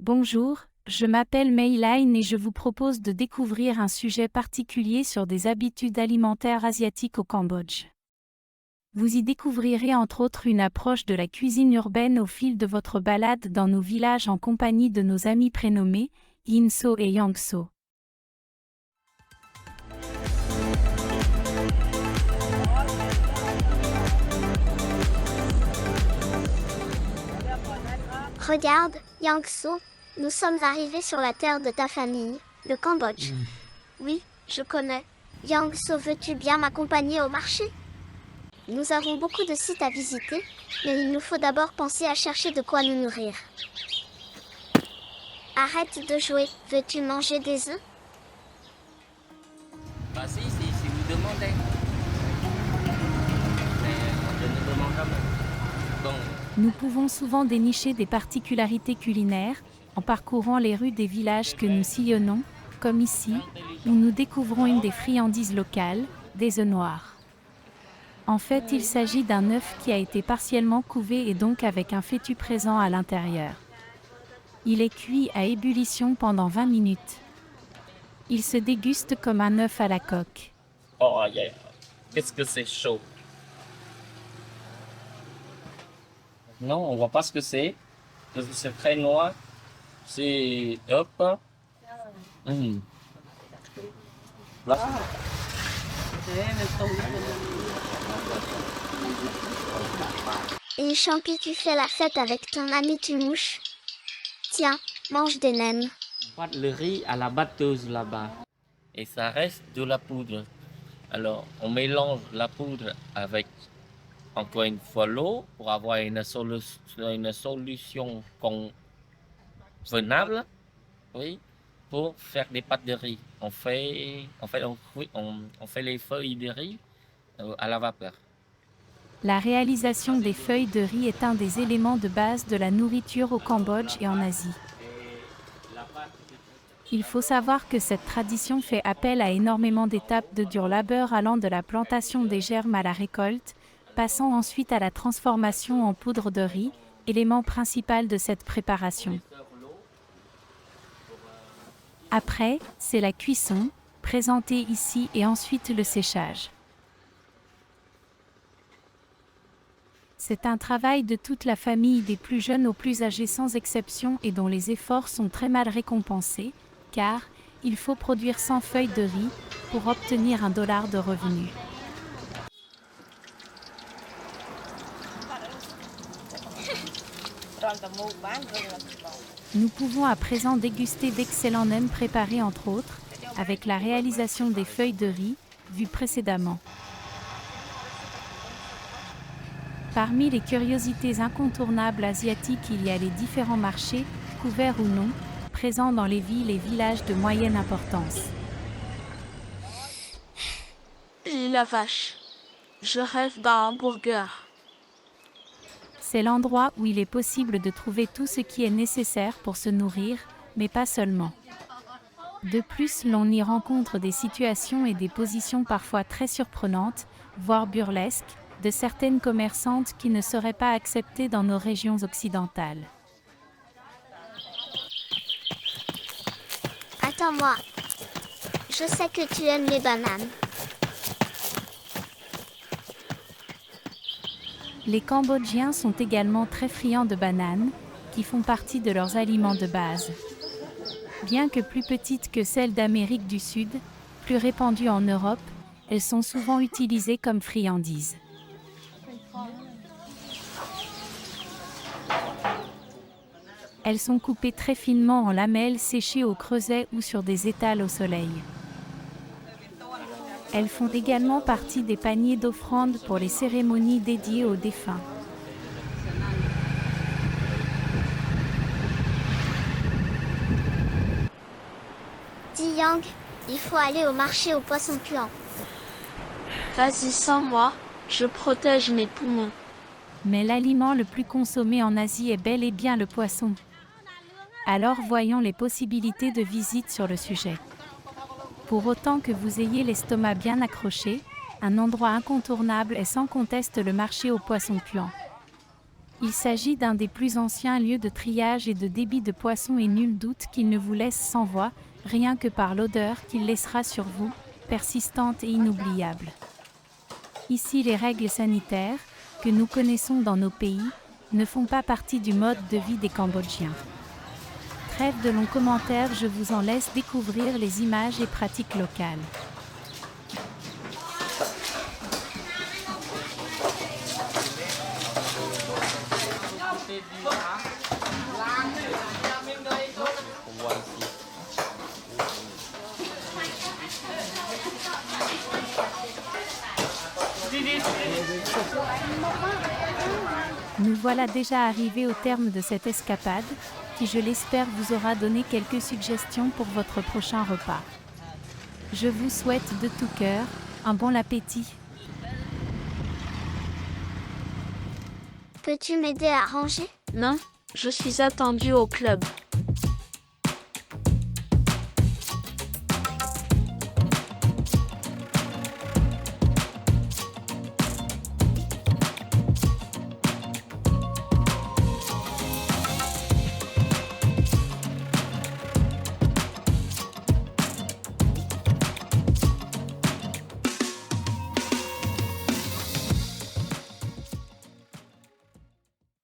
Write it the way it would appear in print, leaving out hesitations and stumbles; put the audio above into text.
Bonjour, je m'appelle Meiline et je vous propose de découvrir un sujet particulier sur des habitudes alimentaires asiatiques au Cambodge. Vous y découvrirez entre autres une approche de la cuisine urbaine au fil de votre balade dans nos villages en compagnie de nos amis prénommés Yinso et Yangso. Regarde, Yangso, nous sommes arrivés sur la terre de ta famille, le Cambodge. Oui, je connais. Yangso, veux-tu bien m'accompagner au marché? Nous avons beaucoup de sites à visiter, mais il nous faut d'abord penser à chercher de quoi nous nourrir. Arrête de jouer, veux-tu manger des œufs? Bah si vous demandez. Mais je ne demande jamais. Bon, Nous pouvons souvent dénicher des particularités culinaires en parcourant les rues des villages que nous sillonnons, comme ici, où nous découvrons une des friandises locales, des œufs noirs. En fait, il s'agit d'un œuf qui a été partiellement couvé et donc avec un fœtus présent à l'intérieur. Il est cuit à ébullition pendant 20 minutes. Il se déguste comme un œuf à la coque. oh yeah. Qu'est-ce que c'est chaud? Non, on voit pas ce que c'est. Parce que c'est très noir. C'est hop. Là. Et Champi, tu fais la fête avec ton ami Tumouche. Tiens, mange des nems. On bat le riz à la batteuse là-bas. Et ça reste de la poudre. Alors, on mélange la poudre avec, encore une fois, l'eau pour avoir une solution convenable, oui, pour faire des pâtes de riz. On fait les feuilles de riz à la vapeur. La réalisation des feuilles de riz est un des éléments de base de la nourriture au Cambodge et en Asie. Il faut savoir que cette tradition fait appel à énormément d'étapes de dur labeur allant de la plantation des germes à la récolte, passant ensuite à la transformation en poudre de riz, élément principal de cette préparation. Après, c'est la cuisson, présentée ici et ensuite le séchage. C'est un travail de toute la famille des plus jeunes aux plus âgés sans exception et dont les efforts sont très mal récompensés, car il faut produire 100 feuilles de riz pour obtenir $1 de revenus. Nous pouvons à présent déguster d'excellents nems préparés entre autres, avec la réalisation des feuilles de riz, vues précédemment. Parmi les curiosités incontournables asiatiques, il y a les différents marchés, couverts ou non, présents dans les villes et villages de moyenne importance. La vache, je rêve d'un hamburger. C'est l'endroit où il est possible de trouver tout ce qui est nécessaire pour se nourrir, mais pas seulement. De plus, l'on y rencontre des situations et des positions parfois très surprenantes, voire burlesques, de certaines commerçantes qui ne seraient pas acceptées dans nos régions occidentales. Attends-moi. Je sais que tu aimes les bananes. Les Cambodgiens sont également très friands de bananes, qui font partie de leurs aliments de base. Bien que plus petites que celles d'Amérique du Sud, plus répandues en Europe, elles sont souvent utilisées comme friandises. Elles sont coupées très finement en lamelles séchées au creuset ou sur des étals au soleil. Elles font également partie des paniers d'offrandes pour les cérémonies dédiées aux défunts. Dis Yang, il faut aller au marché aux poissons puants. Vas-y sans moi, je protège mes poumons. Mais l'aliment le plus consommé en Asie est bel et bien le poisson. Alors voyons les possibilités de visite sur le sujet. Pour autant que vous ayez l'estomac bien accroché, un endroit incontournable est sans conteste le marché aux poissons puants. Il s'agit d'un des plus anciens lieux de triage et de débit de poissons et nul doute qu'il ne vous laisse sans voix, rien que par l'odeur qu'il laissera sur vous, persistante et inoubliable. Ici, les règles sanitaires, que nous connaissons dans nos pays, ne font pas partie du mode de vie des Cambodgiens. Trêve de longs commentaires, je vous en laisse découvrir les images et pratiques locales. Nous voilà déjà arrivés au terme de cette escapade, qui je l'espère vous aura donné quelques suggestions pour votre prochain repas. Je vous souhaite de tout cœur un bon appétit. Peux-tu m'aider à ranger? Non, je suis attendue au club.